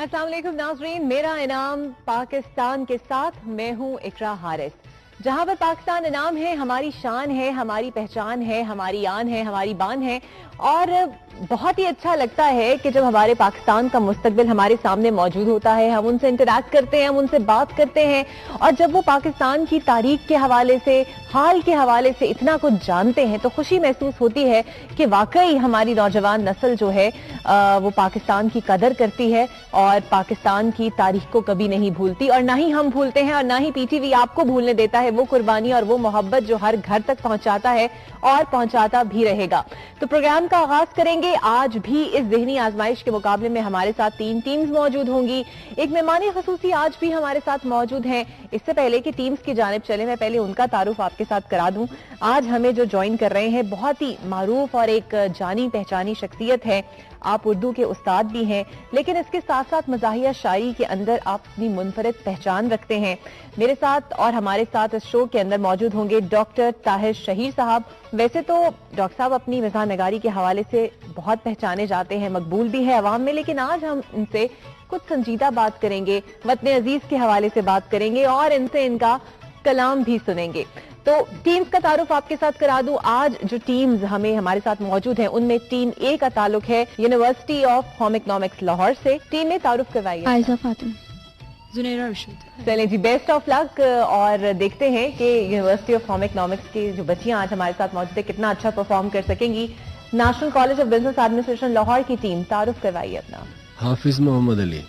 अस्सलाम वालेकुम नाज़रीन, मेरा इनाम पाकिस्तान के साथ मैं हूं इकरा हारिस। जहां पर पाकिस्तान इनाम है, हमारी शान है, हमारी पहचान है, हमारी आन है, हमारी बान है। और बहुत ही अच्छा लगता है कि जब हमारे पाकिस्तान का मुस्तकबिल हमारे सामने मौजूद होता है, हम उनसे इंटरैक्ट करते हैं, हम उनसे बात करते हैं, और जब वो पाकिस्तान की तारीख के हवाले से, हाल के हवाले से इतना कुछ जानते हैं तो खुशी महसूस होती है कि वाकई हमारी नौजवान नस्ल जो है वो पाकिस्तान की कदर करती है और पाकिस्तान की तारीख को कभी नहीं भूलती, और ना ही हम भूलते हैं और ना ही पीटीवी आपको भूलने देता है वो कुर्बानी और वो मोहब्बत जो हर घर तक पहुंचाता है और पहुंचाता भी रहेगा। तो प्रोग्राम का आगाज करेंगे। आज भी इस ज़हनी आजमाइश के मुकाबले में हमारे साथ 3 टीम्स मौजूद होंगी। एक मेहमानी खसूसी आज भी हमारे साथ मौजूद हैं। इससे पहले कि टीम्स की जानिब चले, मैं पहले उनका तारुफ आपके साथ करा दूं। आज हमें जो ज्वाइन कर रहे हैं बहुत ही मारूफ और एक जानी पहचानी शख्सियत है। आप उर्दू के उस्ताद भी हैं, लेकिन इसके साथ साथ मज़ाहिया शायरी के अंदर आप अपनी मुनफरद पहचान रखते हैं। मेरे साथ और हमारे साथ इस शो के अंदर मौजूद होंगे डॉक्टर ताहिर शहीर साहब। वैसे तो डॉक्टर साहब अपनी मज़ाह नगारी के हवाले से बहुत पहचाने जाते हैं, मकबूल भी है अवाम में, लेकिन आज हम इनसे कुछ संजीदा बात करेंगे, वतन अजीज के हवाले से बात करेंगे और इनसे इनका कलाम भी सुनेंगे। तो टीम्स का तारुफ आपके साथ करा दूं। आज जो टीम्स हमारे साथ मौजूद हैं उनमें टीम ए का ताल्लुक है university of home economics Lahore से। टीम में तारुफ करवाइए। आयशा फातिमा, जुनैरा रशीद। चलें जी, बेस्ट ऑफ लक। और देखते हैं कि यूनिवर्सिटी ऑफ होम इकोनॉमिक्स की जो बच्चियां आज हमारे साथ मौजूद है कितना अच्छा परफॉर्म कर सकेंगी। National College of business administration Lahore की टीम, तारुफ करवाइए अपना। हाफिज मोहम्मद अली।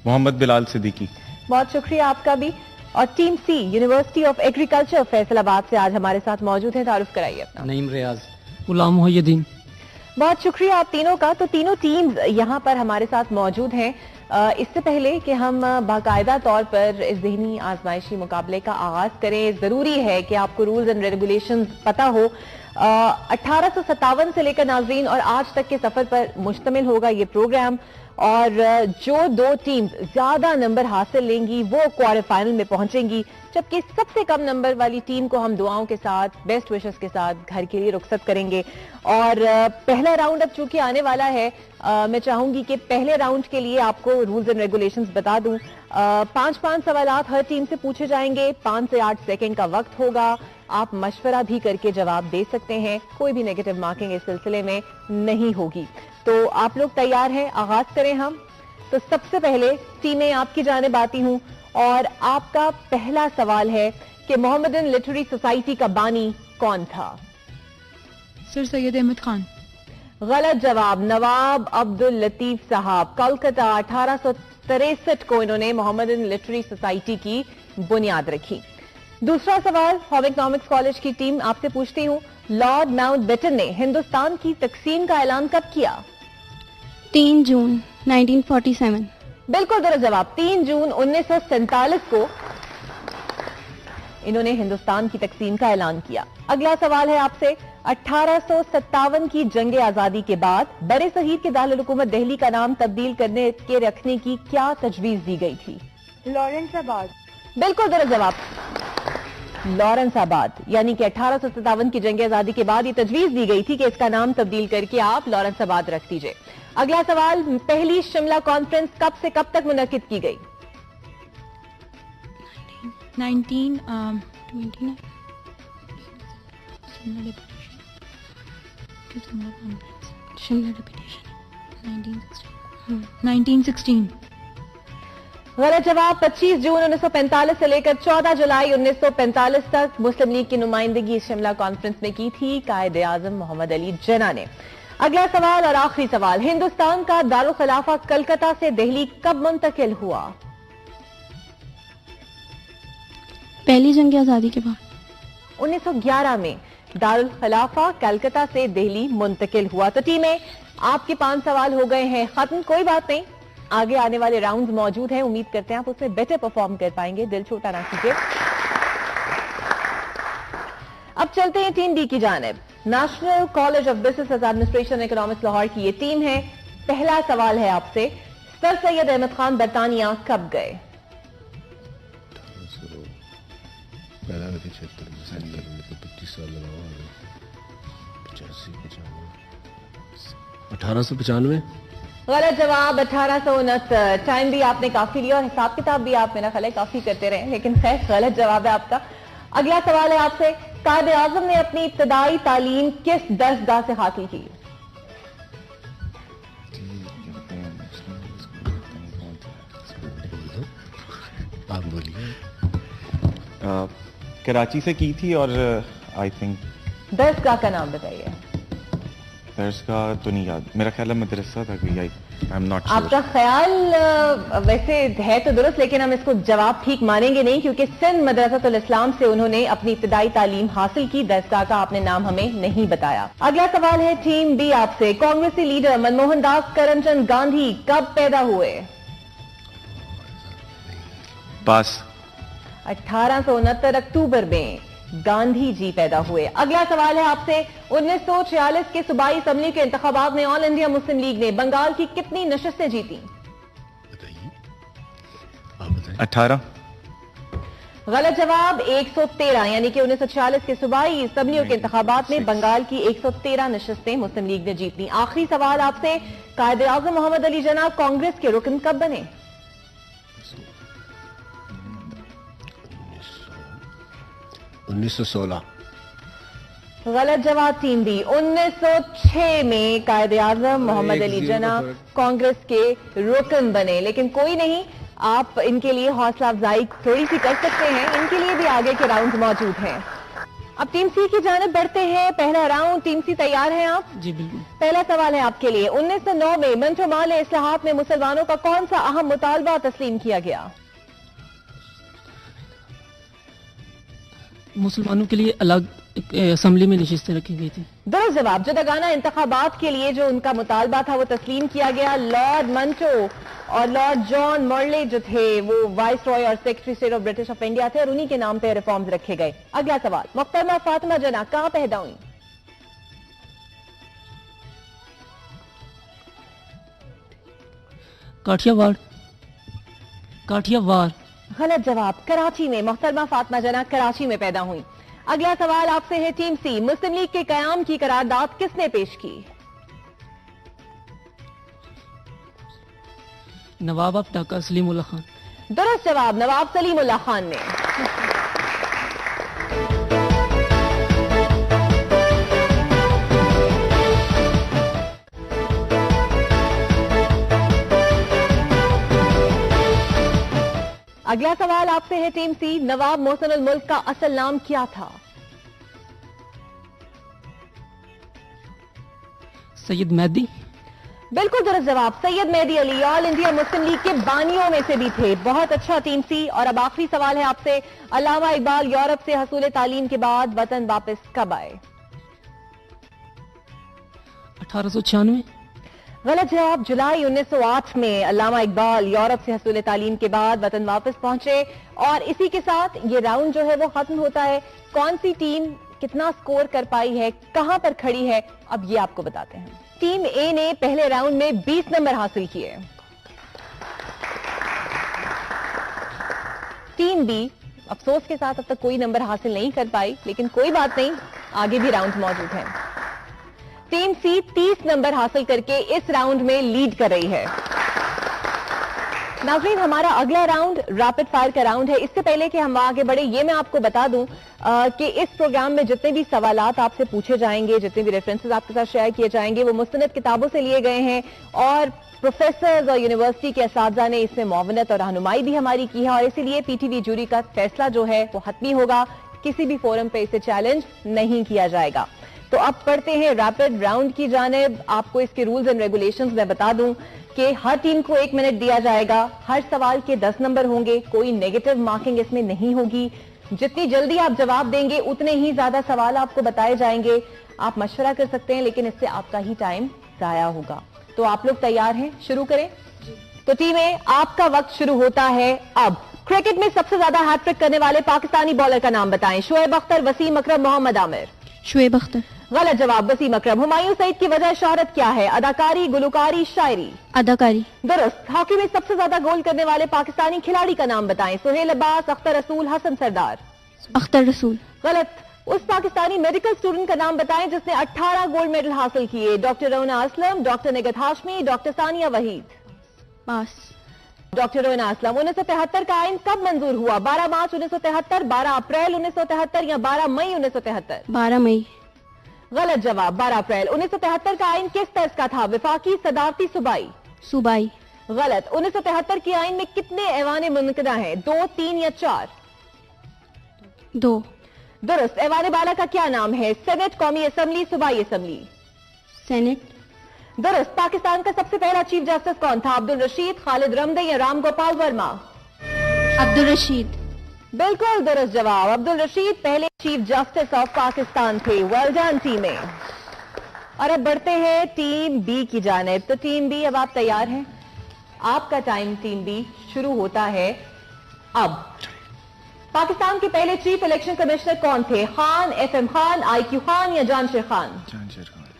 मोहम्मद बिलाल सिद्दीकी। बहुत शुक्रिया आपका भी। और टीम सी यूनिवर्सिटी ऑफ एग्रीकल्चर फैसलाबाद से आज हमारे साथ मौजूद है, तारुफ कराइए अपना। नईम रियाज। गुलाम मुहय्यदीन। बहुत शुक्रिया आप तीनों का। तो तीनों टीम्स यहाँ पर हमारे साथ मौजूद हैं। इससे पहले कि हम बाकायदा तौर पर इस ज़हनी आजमाइशी मुकाबले का आगाज करें, जरूरी है कि आपको रूल्स एंड रेगुलेशंस पता हो। 1857 से लेकर नाजरीन और आज तक के सफर पर मुश्तमिल होगा ये प्रोग्राम, और जो 2 टीम्स ज्यादा नंबर हासिल लेंगी वो क्वार्टर फाइनल में पहुंचेंगी, जबकि सबसे कम नंबर वाली टीम को हम दुआओं के साथ, बेस्ट विशेस के साथ घर के लिए रुखसत करेंगे। और पहला राउंड अब चूंकि आने वाला है, मैं चाहूंगी कि पहले राउंड के लिए आपको रूल्स एंड रेगुलेशंस बता दूं। 5-5 सवालात हर टीम से पूछे जाएंगे, 5 से 8 सेकेंड का वक्त होगा। आप मशवरा भी करके जवाब दे सकते हैं, कोई भी नेगेटिव मार्किंग इस सिलसिले में नहीं होगी। तो आप लोग तैयार हैं? आगाज करें हम। तो सबसे पहले टीमें आपकी जानिब आती हूं और आपका पहला सवाल है कि मोहम्मदन लिटरेरी सोसाइटी का बानी कौन था? सर सैयद अहमद खान। गलत जवाब, नवाब अब्दुल लतीफ साहब। कोलकाता 1863 को इन्होंने मोहम्मदन लिटरेरी सोसाइटी की बुनियाद रखी। दूसरा सवाल होम इकोनॉमिक्स कॉलेज की टीम आपसे पूछती हूं, लॉर्ड माउंटबेटन ने हिंदुस्तान की तकसीम का ऐलान कब किया? 3 जून 1947। बिल्कुल दुरुस्त जवाब, 3 जून 1947 को इन्होंने हिंदुस्तान की तकसीम का ऐलान किया। अगला सवाल है आपसे, 1857 की जंग आजादी के बाद बड़े शहीद के दारुल हुकूमत दिल्ली का नाम तब्दील करने के रखने की क्या तजवीज दी गई थी? लॉरेंस आबाद। बिल्कुल दुरुस्त जवाब, लॉरेंस आबाद। यानी कि 1857 की जंग आजादी के बाद ये तजवीज दी गई थी कि इसका नाम तब्दील करके आप लॉरेंस आबाद रख दीजिए। अगला सवाल, पहली शिमला कॉन्फ्रेंस कब से कब तक मुनक्किद की गई? 1916। गलत जवाब, 25 जून 1945 से लेकर 14 जुलाई 1945 तक मुस्लिम लीग की नुमाइंदगी शिमला कॉन्फ्रेंस में की थी कायदे आजम मोहम्मद अली जिन्ना ने। अगला सवाल और आखिरी सवाल, हिंदुस्तान का दारुल खिलाफा कलकत्ता से दिल्ली कब मुंतकिल हुआ? पहली जंग आजादी के बाद 1911 में दारुल खिलाफा कलकत्ता से दिल्ली मुंतकिल हुआ। तो टीमें आपके 5 सवाल हो गए हैं खत्म। कोई बात नहीं, आगे आने वाले राउंड्स मौजूद हैं, उम्मीद करते हैं आप उसमें बेटर परफॉर्म कर पाएंगे, दिल छोटा ना कीजिए। अब चलते हैं टीम डी की जानिब। National College of business administration economics Lahore की ये टीम है। पहला सवाल है आपसे, सर सैयद अहमद खान बरतानिया कब गए? 1895। غلط جواب 1869. ٹائم بھی آپ نے کافی لیا اور حساب کتاب بھی آپ میرا خیال ہے کافی کرتے رہے, لیکن خیر غلط جواب ہے آپ کا. اگلا سوال ہے آپ سے, قائد اعظم نے اپنی ابتدائی تعلیم کس درسگاہ سے حاصل کی؟ آپ بولیے. کراچی سے کی تھی اور آئی تھنک درسگاہ کا نام بتائیے. درس کا تو نہیں یاد, میرا خیال ہے مدرسہ تھا کوئی, آئی ایم ناٹ آپ کا خیال ویسے ہے تو درست, لیکن ہم اس کو جواب ٹھیک مانیں گے نہیں, کیونکہ سندھ مدرسۃ الاسلام سے انہوں نے اپنی ابتدائی تعلیم حاصل کی. درسگاہ کا آپ نے نام ہمیں نہیں بتایا. اگلا سوال ہے ٹیم بی آپ سے, کانگریسی لیڈر منموہن داس کرم چند گاندھی کب پیدا ہوئے؟ پاس. 1869 اکتوبر میں گاندھی جی پیدا ہوئے. اگلا سوال ہے آپ سے, 1946 کے صوبائی اسمبلی کے انتخابات میں آل انڈیا مسلم لیگ نے بنگال کی کتنی نشستیں جیتی؟ بتائیے, آپ بتائیں. 18. غلط جواب 113, یعنی کہ 1946 کے صوبائی اسمبلیوں کے انتخابات میں بنگال کی 113 نشستیں مسلم لیگ نے جیتیں. آخری سوال آپ سے, قائد اعظم محمد علی جناح کانگریس کے رکن کب بنے؟ 1916. غلط جواب ٹیم بی, 1906 میں قائد اعظم محمد علی جناح کانگریس کے رکن بنے. لیکن کوئی نہیں, آپ ان کے لیے حوصلہ افزائی تھوڑی سی کر سکتے ہیں, ان کے لیے بھی آگے کے راؤنڈ موجود ہیں. اب ٹیم سی کی جانب بڑھتے ہیں. پہلا راؤنڈ, ٹیم سی تیار ہیں آپ؟ جی بالکل. پہلا سوال ہے آپ کے لیے, 1909 میں منٹو مال اصلاحات میں مسلمانوں کا کون سا اہم مطالبہ تسلیم کیا گیا؟ مسلمانوں کے لیے الگ اسمبلی میں نشستیں رکھی گئی تھی. درست جواب. جداگانہ انتخابات کے لیے جو ان کا مطالبہ تھا وہ تسلیم کیا گیا. لارڈ منٹو اور لارڈ جان مرلے جو تھے وہ وائس رائے اور secretary state of British of India تھے, اور انہی کے نام پہ ریفارمز رکھے گئے. اگلا سوال, محترمہ فاطمہ جناح کہاں پیدا ہوئی؟ کاٹھیا وار. غلط جواب, کراچی میں. محترمہ فاطمہ جناح کراچی میں پیدا ہوئی. اگلا سوال آپ سے ہے ٹیم سی, مسلم لیگ کے قیام کی قرارداد کس نے پیش کی؟ نواب آف ڈھاکہ سلیم اللہ خان. درست جواب, نواب سلیم اللہ خان نے. اگلا سوال آپ سے ہے ٹیم سی, نواب محسن الملک کا اصل نام کیا تھا؟ سید مہدی. بالکل درست جواب, سید مہدی علی آل انڈیا مسلم لیگ کے بانیوں میں سے بھی تھے. بہت اچھا ٹیم سی. اور اب آخری سوال ہے آپ سے, علامہ اقبال یورپ سے حصول تعلیم کے بعد وطن واپس کب آئے؟ 1896. غلط جواب, جولائی 1908 میں علامہ اقبال یورپ سے حصول تعلیم کے بعد وطن واپس پہنچے. اور اسی کے ساتھ یہ راؤنڈ جو ہے وہ ختم ہوتا ہے. کون سی ٹیم کتنا سکور کر پائی ہے, کہاں پر کھڑی ہے, اب یہ آپ کو بتاتے ہیں. ٹیم اے نے پہلے راؤنڈ میں 20 نمبر حاصل کیے. ٹیم بی افسوس کے ساتھ اب تک کوئی نمبر حاصل نہیں کر پائی, لیکن کوئی بات نہیں, آگے بھی راؤنڈ موجود ہیں. ٹیم سی 30 نمبر حاصل کر کے اس راؤنڈ میں لیڈ کر رہی ہے. ناظرین, ہمارا اگلا راؤنڈ ریپڈ فائر کا راؤنڈ ہے. اس سے پہلے کہ ہم آگے بڑھے, یہ میں آپ کو بتا دوں کہ اس پروگرام میں جتنے بھی سوالات آپ سے پوچھے جائیں گے, جتنے بھی ریفرنسز آپ کے ساتھ شیئر کیے جائیں گے, وہ مستند کتابوں سے لیے گئے ہیں, اور پروفیسرز اور یونیورسٹی کے اساتذہ نے اس میں معاونت اور رہنمائی بھی ہماری کی ہے, اور اسی لیے پی ٹی وی جوری کا فیصلہ جو ہے وہ حتمی ہوگا. کسی بھی فورم پہ اسے چیلنج نہیں کیا جائے گا. تو اب پڑھتے ہیں ریپڈ راؤنڈ کی جانب. آپ کو اس کے رولز اینڈ ریگولیشنز میں بتا دوں کہ ہر ٹیم کو 1 منٹ دیا جائے گا. ہر سوال کے 10 نمبر ہوں گے, کوئی نیگیٹو مارکنگ اس میں نہیں ہوگی. جتنی جلدی آپ جواب دیں گے اتنے ہی زیادہ سوال آپ کو بتائے جائیں گے. آپ مشورہ کر سکتے ہیں, لیکن اس سے آپ کا ہی ٹائم ضائع ہوگا. تو آپ لوگ تیار ہیں, شروع کریں؟ تو ٹیم اے, آپ کا وقت شروع ہوتا ہے اب. کرکٹ میں سب سے زیادہ ہیٹ ٹرک کرنے والے پاکستانی بالر کا نام بتائیں. شعیب اختر, وسیم اکرم, محمد عامر. شعیب اختر. غلط جواب, وسیم اکرم. ہمایوں سعید کی وجہ شہرت کیا ہے؟ اداکاری, گلوکاری, شاعری. اداکاری. درست. ہاکی میں سب سے زیادہ گول کرنے والے پاکستانی کھلاڑی کا نام بتائیں. سہیل عباس, اختر رسول, حسن سردار. اختر رسول. غلط. उस पाकिस्तानी मेडिकल स्टूडेंट का नाम बताएं जिसने 18 गोल्ड मेडल हासिल किए। डॉक्टर रोना असलम, डॉक्टर निगत हाशमी, डॉक्टर सानिया वहीद। पास। डॉक्टर रोना असलम। 1973 का आइन कब मंजूर हुआ? 12 मार्च 1973, 12 अप्रैल 1973 या 12 मई 1973? 12 मई। गलत जवाब, 12 अप्रैल। 1973 का आइन किस तर्ज का था? विफाकी, सदारती, सूबाई? सूबाई। गलत। 1973 की आइन में कितने ऐवाने मुनक़दा हैं? 2, 3 या 4? 2। दुरुस्त। ऐवान बाला का क्या नाम है? सेनेट, कौमी असम्बली, सूबाई असम्बली? सेनेट। दुरुस्त। पाकिस्तान का सबसे पहला चीफ जस्टिस कौन था? अब्दुल रशीद, खालिद रमदे या राम गोपाल वर्मा? अब्दुल रशीद। बिल्कुल दुरुस्त जवाब, अब्दुल रशीद पहले चीफ जस्टिस ऑफ पाकिस्तान थे। वेल डन टीमें। और अब बढ़ते हैं टीम बी की जानिब। तो टीम बी, अब आप तैयार हैं? आपका टाइम टीम बी शुरू होता है अब। पाकिस्तान के पहले चीफ इलेक्शन कमिश्नर कौन थे? खान, FM खान, IQ खान या जानशेर खान?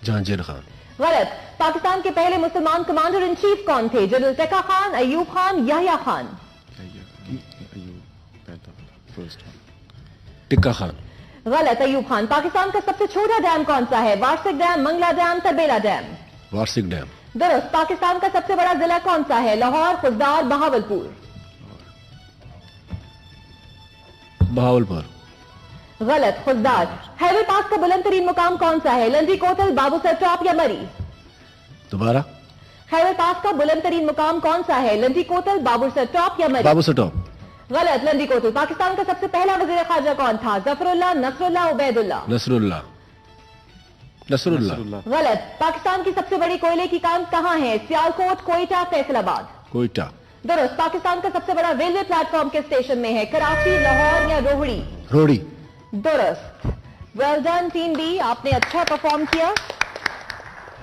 जहांगीर खान। गलत। पाकिस्तान के पहले मुसलमान कमांडर इन चीफ कौन थे? जनरल टेका खान, अयूब खान, याह्या खान? टिक्का खान। गलत, अयूब खान। पाकिस्तान का सबसे छोटा डैम कौन सा है? Warsak dam, Mangla dam, Tarbela dam? Warsak dam. दुरुस्त। पाकिस्तान का सबसे बड़ा जिला कौन सा है? लाहौर, खुजदार, बहावलपुर? बहावलपुर। गलत, खुजदार। खैबर पास का बुलंद तरीन मुकाम कौन सा है? लंडी कोतल, बाबूसर टॉप या मरी? दोबारा। खैबर पास का बुलंद तरीन मुकाम कौन सा है? लंडी कोतल, बाबूसर टॉप या मरी? बाबूसर टॉप। गलत, लंडी कोतल। पाकिस्तान का सबसे पहला वजीर खारजा कौन था? जफरुल्लाह, नसरुल्लाह, उबैदुल्लाह? नसरुल्लाह। नसरुल्लाह। गलत। पाकिस्तान की सबसे बड़ी कोयले की कान कहां है? सियालकोट, कोयटा, फैसलाबाद? कोयटा। दुरुस्त। पाकिस्तान का सबसे बड़ा रेलवे प्लेटफॉर्म किस स्टेशन में है? कराची, लाहौर या रोहड़ी? रोड़ी। दुरुस्त। वेल डन टीम बी, आपने अच्छा परफॉर्म किया।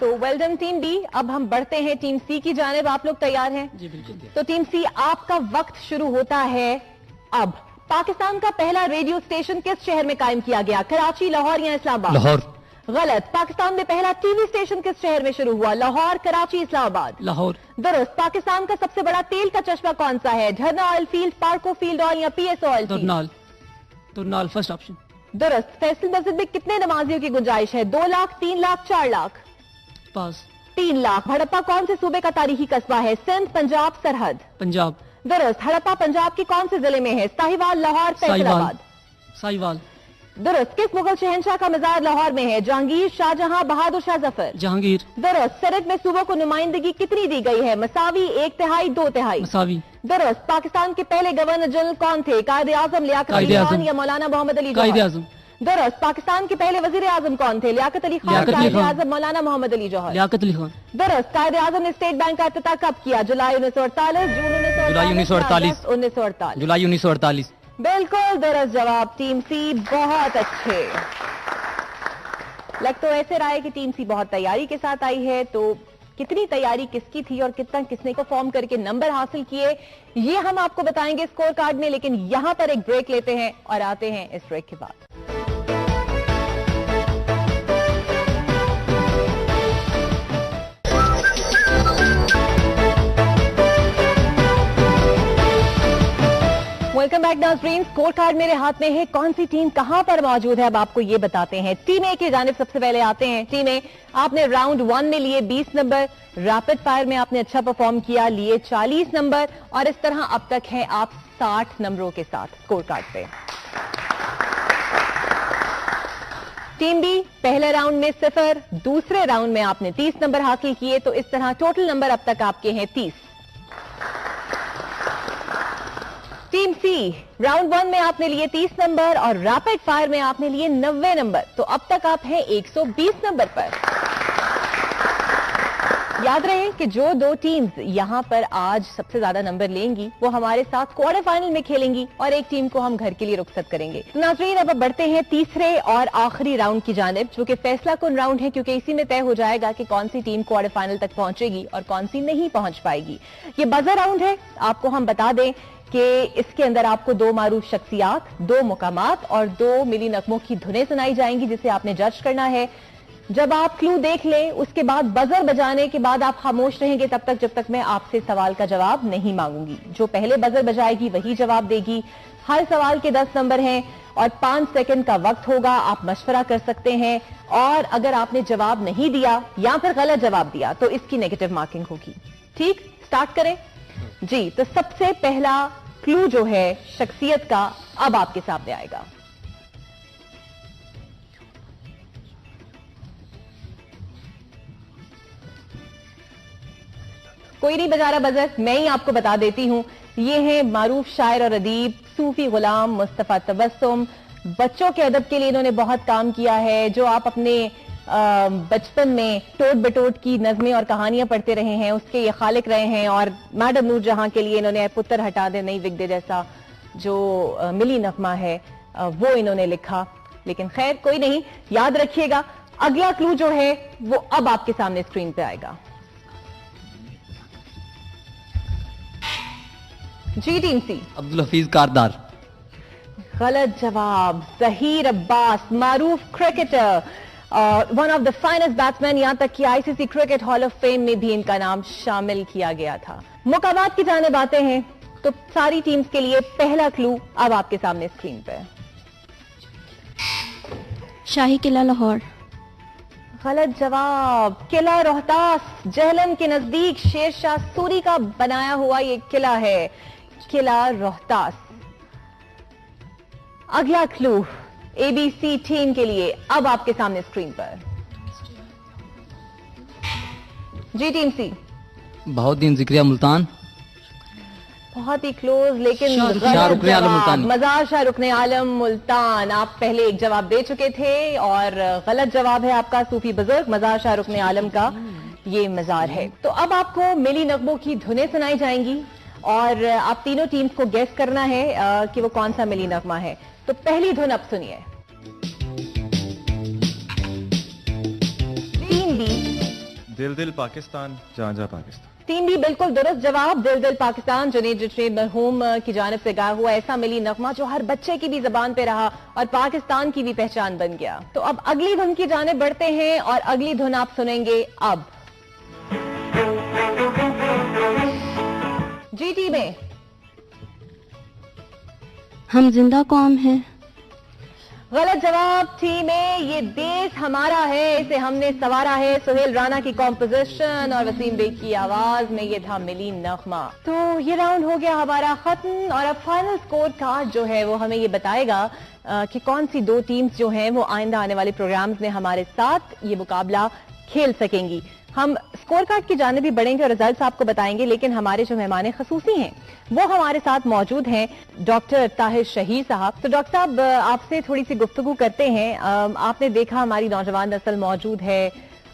तो वेल डन टीम बी। अब हम बढ़ते हैं टीम सी की जानिब। आप लोग तैयार हैं? जी बिल्कुल। तो टीम सी, आपका वक्त शुरू होता है अब। पाकिस्तान का पहला रेडियो स्टेशन किस शहर में कायम किया गया? कराची, लाहौर या इस्लामाबाद? लाहौर। गलत। पाकिस्तान में पहला टीवी स्टेशन किस शहर में शुरू हुआ? लाहौर, कराची, इस्लामाबाद? लाहौर। दुरुस्त। पाकिस्तान का सबसे बड़ा तेल का चश्मा कौन सा है? झरना ऑयल फील्ड, पार्को फील्ड ऑयल या PS oil? Turnal. Turnal first option. दुरुस्त। फैसल मस्जिद में कितने नमाजियों की गुंजाइश है? 2 लाख, 3 लाख, 4 लाख? पास। 3 लाख। हड़प्पा कौन से सूबे का तारीखी कस्बा है? सिंध, पंजाब, सरहद? पंजाब। दुरुस्त। हड़प्पा पंजाब के कौन से जिले में है? साहिवाल, लाहौर, फैसलाबाद? साहिवाल। दुरुस्त। किस मुगल शहंशाह का मजार लाहौर में है? जहांगीर, शाहजहां, बहादुर शाह जफर? जहांगीर। दुरुस्त। सेनेट में सूबों को नुमाइंदगी कितनी दी गई है? मसावी, 1/3, 2/3? मसावी। दुरुस्त। पाकिस्तान के पहले गवर्नर जनरल कौन थे? कायदे आजम, लियाकत अली खान या मौलाना मोहम्मद अली कायदे जौहर? आजम। दुरुस्त। पाकिस्तान के पहले वजीर आजम कौन थे? लियाकत अली खान, लियाकत अली कायदे खान। आजम, मौलाना मोहम्मद अली जौहर? लियाकत अली खान। दुरुस्त। कायदे आजम ने स्टेट बैंक का इफ्तिताह कब किया? जुलाई 1948, जून 1948, जुलाई 1948। 1948? जुलाई 1948। बिल्कुल दुरुस्त जवाब टीम सी। बहुत अच्छे। लग तो ऐसे रहा है कि टीम सी बहुत तैयारी के साथ आई है। तो कितनी तैयारी किसकी थी और कितना किसने परफॉर्म करके नंबर हासिल किए, ये हम आपको बताएंगे स्कोर कार्ड में। लेकिन यहां पर एक ब्रेक लेते हैं और आते हैं इस ब्रेक के बाद। वेलकम बैक नाज़रीन। स्कोर कार्ड मेरे हाथ में है। कौन सी टीम कहां पर मौजूद है अब आपको ये बताते हैं। टीम ए की जानिब सबसे पहले आते हैं। टीम ए, आपने राउंड 1 में लिए 20 नंबर, रैपिड फायर में आपने अच्छा परफॉर्म किया, लिए 40 नंबर और इस तरह अब तक हैं आप 60 नंबरों के साथ स्कोर कार्ड पे। टीम बी, पहले राउंड में 0, दूसरे राउंड में आपने 30 नंबर हासिल किए, तो इस तरह टोटल नंबर अब तक आपके हैं 30। टीम सी, राउंड 1 में आपने लिए 30 नंबर और रैपिड फायर में आपने लिए 90 नंबर, तो अब तक आप हैं 120 नंबर पर। याद रहे कि जो 2 टीम्स यहां पर आज सबसे ज्यादा नंबर लेंगी वो हमारे साथ क्वार्टर फाइनल में खेलेंगी और एक टीम को हम घर के लिए रुखसत करेंगे। तो नाज़रीन, अब बढ़ते हैं तीसरे और आखिरी राउंड की जानिब, जो कि फैसला कुन राउंड है, क्योंकि इसी में तय हो जाएगा कि कौन सी टीम क्वार्टर फाइनल तक पहुंचेगी और कौन सी नहीं पहुंच पाएगी। ये बजर राउंड है। आपको हम बता दें कि इसके अंदर आपको 2 मारूफ शख्सियात, 2 मुकामात और 2 मिली नगमों की धुनें सुनाई जाएंगी, जिसे आपने जज करना है। जब आप क्लू देख लें उसके बाद बजर बजाने के बाद आप खामोश रहेंगे तब तक जब तक मैं आपसे सवाल का जवाब नहीं मांगूंगी। जो पहले बजर बजाएगी वही जवाब देगी। हर सवाल के 10 नंबर हैं और 5 सेकंड का वक्त होगा। आप मशवरा कर सकते हैं और अगर आपने जवाब नहीं दिया या फिर गलत जवाब दिया तो इसकी नेगेटिव मार्किंग होगी। ठीक, स्टार्ट करें जी। तो सबसे पहला क्लू जो है शख्सियत का अब आपके सामने आएगा। कोई नहीं बजा रहा बजर, मैं ही आपको बता देती हूं। ये है मारूफ शायर और अदीब सूफी गुलाम मुस्तफा तबस्सुम। बच्चों के अदब के लिए इन्होंने बहुत काम किया है। जो आप अपने बचपन में टोट बटोट की नज़में और कहानियां पढ़ते रहे हैं उसके ये खालिक रहे हैं। और मैडम नूरजहां के लिए इन्होंने पुत्र हटा दे नहीं विक दे जैसा जो मिली नगमा है वो इन्होंने लिखा। लेकिन खैर कोई नहीं, याद रखिएगा अगला क्लू जो है वो अब आपके सामने स्क्रीन पे आएगा। जी टीम सी। अब्दुल हफीज कारदार। गलत जवाब। जहीर अब्बास, मारूफ cricketer, one of the finest batsman. यहां तक कि ICC cricket hall of fame में भी इनका नाम शामिल किया गया था। मुकाबात की जानिब आते हैं तो सारी टीम्स के लिए पहला क्लू अब आपके सामने स्क्रीन पे। शाही किला लाहौर। गलत जवाब। किला रोहतास, जहलम के नजदीक शेरशाह सूरी का बनाया हुआ ये किला है, किला रोहतास। अगला क्लू एबीसी टीम के लिए अब आपके सामने स्क्रीन पर। जी टीम सी। बहाउद्दीन जिक्रिया मुल्तान। बहुत ही क्लोज लेकिन शाहरुख आलम मुल्तान। मजार शाहरुख आलम मुल्तान। आप पहले एक जवाब दे चुके थे और गलत जवाब है आपका। सूफी बुजुर्ग मजार शाहरुख आलम का ये मजार है। तो अब आपको मिली नगमों की धुनें सुनाई जाएंगी और आप तीनों टीम्स को गेस करना है कि वो कौन सा मिली नगमा है। तो पहली धुन अब सुनिए। 3 बी। दिल दिल पाकिस्तान जहाँ जहाँ पाकिस्तान। 3 भी बिल्कुल दुरुस्त जवाब। दिल दिल पाकिस्तान जुनैद जिशरी मरहूम की जानिब से गाया हुआ ऐसा मिली नगमा जो हर बच्चे की भी जबान पे रहा और पाकिस्तान की भी पहचान बन गया। तो अब अगली धुन की जानिब बढ़ते हैं और अगली धुन आप सुनेंगे अब। जीटी में हम जिंदा कौम हैं। गलत जवाब। थी में ये देश हमारा है, इसे हमने सवारा है। सुहेल राना की कॉम्पोजिशन और वसीम बेग की आवाज में ये था मिली नगमा। तो ये राउंड हो गया हमारा खत्म और अब फाइनल स्कोर कार्ड जो है वो हमें ये बताएगा कि कौन सी 2 टीम्स जो हैं वो आइंदा आने वाले प्रोग्राम्स में हमारे साथ ये मुकाबला खेल सकेंगी। हम स्कोर कार्ड की जानिब भी बढ़ेंगे और रिजल्ट्स आपको बताएंगे, लेकिन हमारे जो मेहमान खसूसी हैं वो हमारे साथ मौजूद हैं डॉक्टर ताहिर शहीर साहब। तो डॉक्टर साहब आपसे थोड़ी सी गुफ्तगू करते हैं। आपने देखा हमारी नौजवान नस्ल मौजूद है,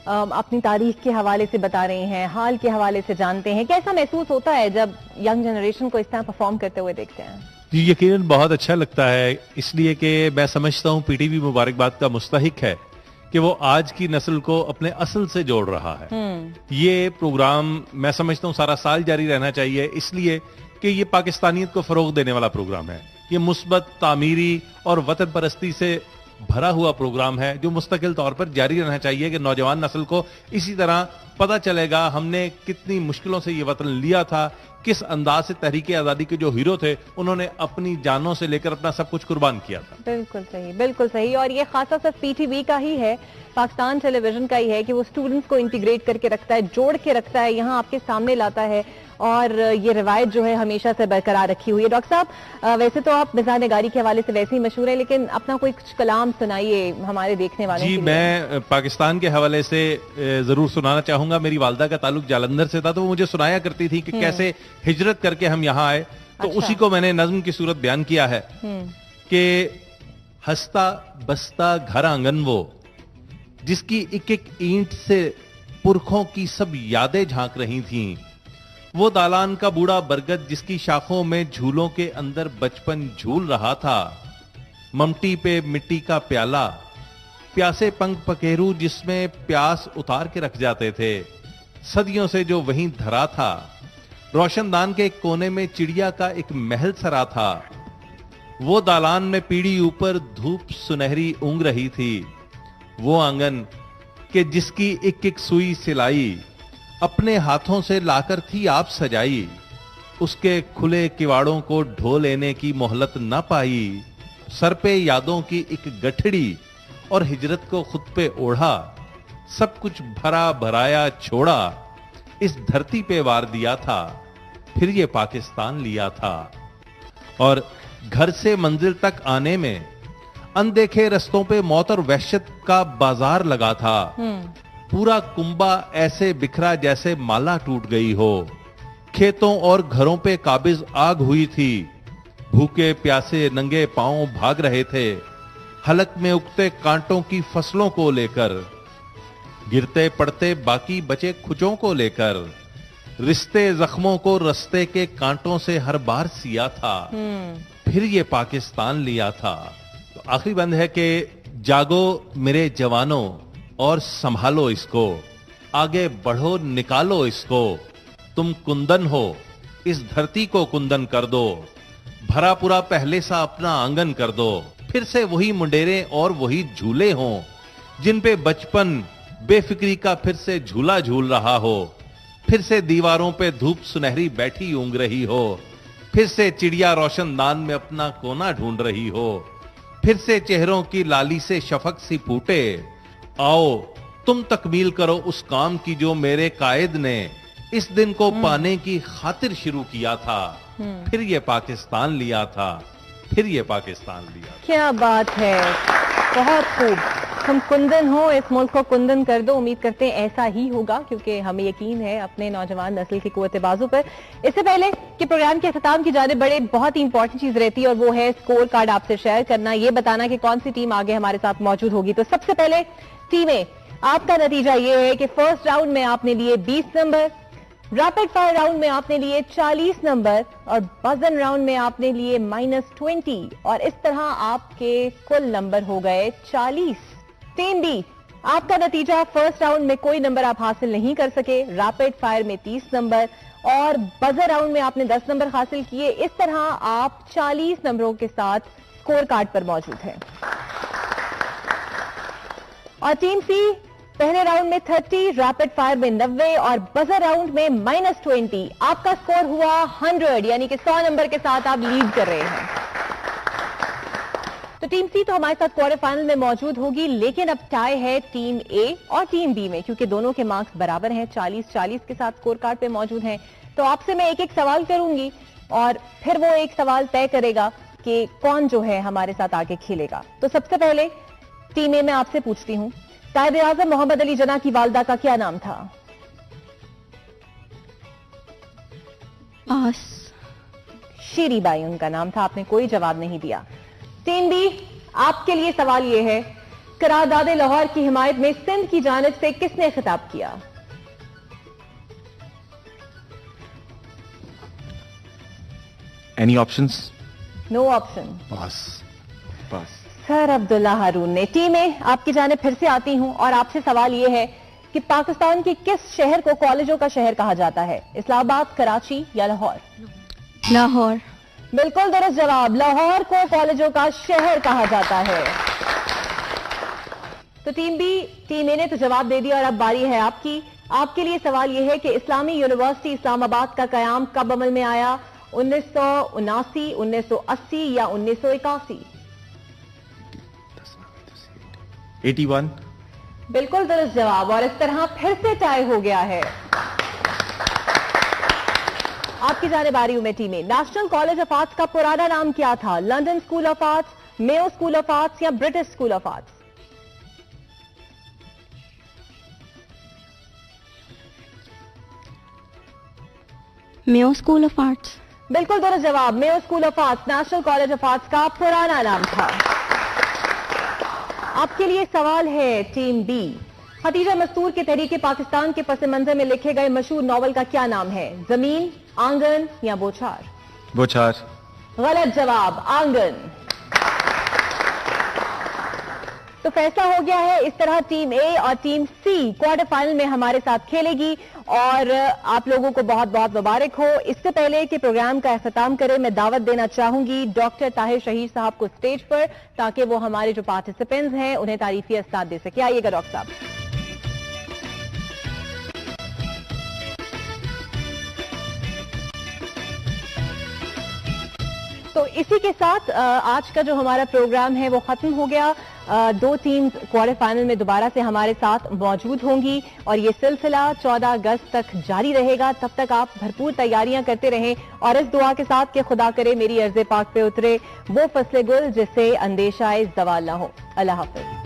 अपनी तारीख के हवाले से बता रहे हैं, हाल के हवाले से जानते हैं। कैसा महसूस होता है जब यंग जनरेशन को इस तरह परफॉर्म करते हुए देखते हैं? जी यकीनन बहुत अच्छा लगता है, इसलिए कि मैं समझता हूँ पीटीवी मुबारकबाद का मुस्तहिक है कि वो आज की नस्ल को अपने असल से जोड़ रहा है। ये प्रोग्राम मैं समझता हूँ सारा साल जारी रहना चाहिए, इसलिए कि ये पाकिस्तानियत को फरोग देने वाला प्रोग्राम है। ये मुस्बत तामीरी और वतन परस्ती से भरा हुआ प्रोग्राम है जो मुस्तकिल तौर पर जारी रहना चाहिए कि नौजवान नस्ल को इसी तरह पता चलेगा हमने कितनी मुश्किलों से ये वतन लिया था, किस अंदाज से तहरीक आज़ादी के जो हीरो थे उन्होंने अपनी जानों से लेकर अपना सब कुछ कुर्बान किया था। बिल्कुल सही, बिल्कुल सही। और ये खासा सिर्फ पीटीवी का ही है, पाकिस्तान टेलीविजन का ही है कि वो स्टूडेंट्स को इंटीग्रेट करके रखता है, जोड़ के रखता है, यहाँ आपके सामने लाता है और ये रिवायत जो है हमेशा से बरकरार रखी हुई है। डॉक्टर साहब वैसे तो आप मिजाज नगारी के हवाले से वैसे ही मशहूर है, लेकिन अपना कोई कुछ कलाम सुनाइए हमारे देखने वालों जी। के लिए। मैं पाकिस्तान के हवाले से जरूर सुनाना चाहूंगा। मेरी वालदा का ताल्लुक जालंधर से था, तो वो मुझे सुनाया करती थी कि कैसे हिजरत करके हम यहाँ आए। तो अच्छा। उसी को मैंने नज्म की सूरत बयान किया है कि हंसता बसता घर आंगन वो जिसकी एक एक ईंट से पुरखों की सब यादें झांक रही थीं, वो दालान का बूढ़ा बरगद जिसकी शाखों में झूलों के अंदर बचपन झूल रहा था, ममटी पे मिट्टी का प्याला, प्यासे पंख पखेरू जिसमें प्यास उतार के रख जाते थे, सदियों से जो वहीं धरा था, रोशनदान के कोने में चिड़िया का एक महल सरा था, वो दालान में पीढ़ी ऊपर धूप सुनहरी ऊँग रही थी, वो आंगन کہ जिसकी एक एक सुई सिलाई अपने हाथों से लाकर थी आप सजाई, उसके खुले किवाड़ों को ढो लेने की मोहलत न पाई, सर पे यादों की एक गठड़ी और हिजरत को खुद पे ओढ़ा, सब कुछ भरा भराया छोड़ा, इस धरती पे वार दिया था, फिर ये पाकिस्तान लिया था। और घर से मंजिल तक आने में अनदेखे रस्तों पे मौत और वहशत का बाजार लगा था। पूरा कुंबा ऐसे बिखरा जैसे माला टूट गई हो, खेतों और घरों पे काबिज आग हुई थी, भूखे प्यासे नंगे पांव भाग रहे थे हलक में उगते कांटों की फसलों को लेकर, गिरते पड़ते बाकी बचे खुचों को लेकर, रिश्ते जख्मों को रस्ते के कांटों से हर बार सिया था, फिर ये पाकिस्तान लिया था। तो आखिरी बंद है कि जागो मेरे जवानों और संभालो इसको, आगे बढ़ो निकालो इसको, तुम कुंदन हो इस धरती को कुंदन कर दो, भरा पूरा पहले सा अपना आंगन कर दो, फिर से वही मुंडेरे और वही झूले हों जिन पे बचपन बेफिक्री का फिर से झूला झूल रहा हो, फिर से दीवारों पे धूप सुनहरी बैठी ऊँग रही हो, फिर से चिड़िया रोशन दान में अपना कोना ढूंढ रही हो, फिर से चेहरों की लाली से शफक सी फूटे, आओ तुम तकमील करो उस काम की जो मेरे कायद ने इस दिन को पाने की खातिर शुरू किया था, फिर ये पाकिस्तान लिया था, फिर ये पाकिस्तान लिया। क्या बात है, बहुत खूब। हम कुंदन हो, इस मुल्क को कुंदन कर दो। उम्मीद करते हैं ऐसा ही होगा, क्योंकि हमें यकीन है अपने नौजवान नस्ल की कुव्वत बाजू पर। इससे पहले कि प्रोग्राम के अख्ताम की जानिब बढ़े, बहुत ही इंपॉर्टेंट चीज रहती है और वो है स्कोर कार्ड आपसे शेयर करना, ये बताना कि कौन सी टीम आगे हमारे साथ मौजूद होगी। तो सबसे पहले टीमें, आपका नतीजा ये है कि फर्स्ट राउंड में आपने लिए 20 नंबर, रैपिड फायर राउंड में आपने लिए 40 नंबर और बजन राउंड में आपने लिए -20, और इस तरह आपके कुल नंबर हो गए 40। टीम बी, आपका नतीजा फर्स्ट राउंड में कोई नंबर आप हासिल नहीं कर सके, रैपिड फायर में 30 नंबर और बजर राउंड में आपने 10 नंबर हासिल किए। इस तरह आप 40 नंबरों के साथ स्कोर कार्ड पर मौजूद हैं। और टीम सी, पहले राउंड में 30, रैपिड फायर में 90 और बजर राउंड में -20। आपका स्कोर हुआ 100, यानी कि 100 नंबर के साथ आप लीड कर रहे हैं। तो टीम सी तो हमारे साथ क्वार्टर फाइनल में मौजूद होगी, लेकिन अब टाई है टीम ए और टीम बी में, क्योंकि दोनों के मार्क्स बराबर हैं, 40-40 के साथ स्कोर कार्ड पे मौजूद हैं। तो आपसे मैं एक एक सवाल करूंगी और फिर वो एक सवाल तय करेगा कि कौन जो है हमारे साथ आगे खेलेगा। तो सबसे पहले टीम ए में आपसे पूछती हूं, कायद-ए-आज़म मोहम्मद अली जिन्ना की वालिदा का क्या नाम था? पास। शीरी बाई उनका नाम था, आपने कोई जवाब नहीं दिया। टीम बी, आपके लिए सवाल यह है, करारदाद लाहौर की हिमायत में सिंध की जानिब से किसने खिताब किया? Any options? No option. Pass. Pass. Sir Abdullah Haroon ने। टीम ए, आपकी जानिब फिर से आती हूं और आपसे सवाल यह है कि पाकिस्तान के किस शहर को कॉलेजों का शहर कहा जाता है? इस्लामाबाद, कराची या लाहौर? लाहौर। बिल्कुल दुरुस्त जवाब, लाहौर को कॉलेजों का शहर कहा जाता है। तो टीम बी, टीम ए ने तो जवाब दे दिया और अब बारी है आपकी। आपके लिए सवाल यह है कि इस्लामी यूनिवर्सिटी इस्लामाबाद का कयाम कब अमल में आया? 1979, 1980 या 1981? 81। बिल्कुल दुरुस्त जवाब, और इस तरह फिर से टाई हो गया है। आपकी जानिब आ रही हूं मैं टीम में। नेशनल कॉलेज ऑफ आर्ट्स का पुराना नाम क्या था? London School of Arts, Mayo School of Arts या British School of Arts? Mayo School of Arts. बिल्कुल दुरुस्त जवाब, Mayo School of Arts National College of Arts का पुराना नाम था। आपके लिए सवाल है टीम बी, खदीजा मस्तूर के तहरीके पाकिस्तान के पस मंजर में लिखे गए मशहूर नॉवल का क्या नाम है? जमीन, आंगन या बोछार? बोछार। गलत जवाब, आंगन। तो फैसला हो गया है। इस तरह टीम ए और टीम सी क्वार्टर फाइनल में हमारे साथ खेलेगी और आप लोगों को बहुत बहुत मुबारक हो। इससे पहले कि प्रोग्राम का अख्ताम करें, मैं दावत देना चाहूंगी डॉक्टर ताहिर शहीर साहब को स्टेज पर, ताकि वो हमारे जो पार्टिसिपेंट्स हैं उन्हें तारीफी अस्ताद दे सके। आइएगा डॉक्टर साहब। اسی کے ساتھ آج کا جو ہمارا پروگرام ہے وہ ختم ہو گیا. 2 ٹیمز کوارٹر فائنل میں دوبارہ سے ہمارے ساتھ موجود ہوں گی اور یہ سلسلہ 14 اگست تک جاری رہے گا. تب تک آپ بھرپور تیاریاں کرتے رہیں اور اس دعا کے ساتھ کہ خدا کرے میری ارض پاک پہ اترے وہ فصل گل جسے اندیشہ زوال نہ ہو. اللہ حافظ.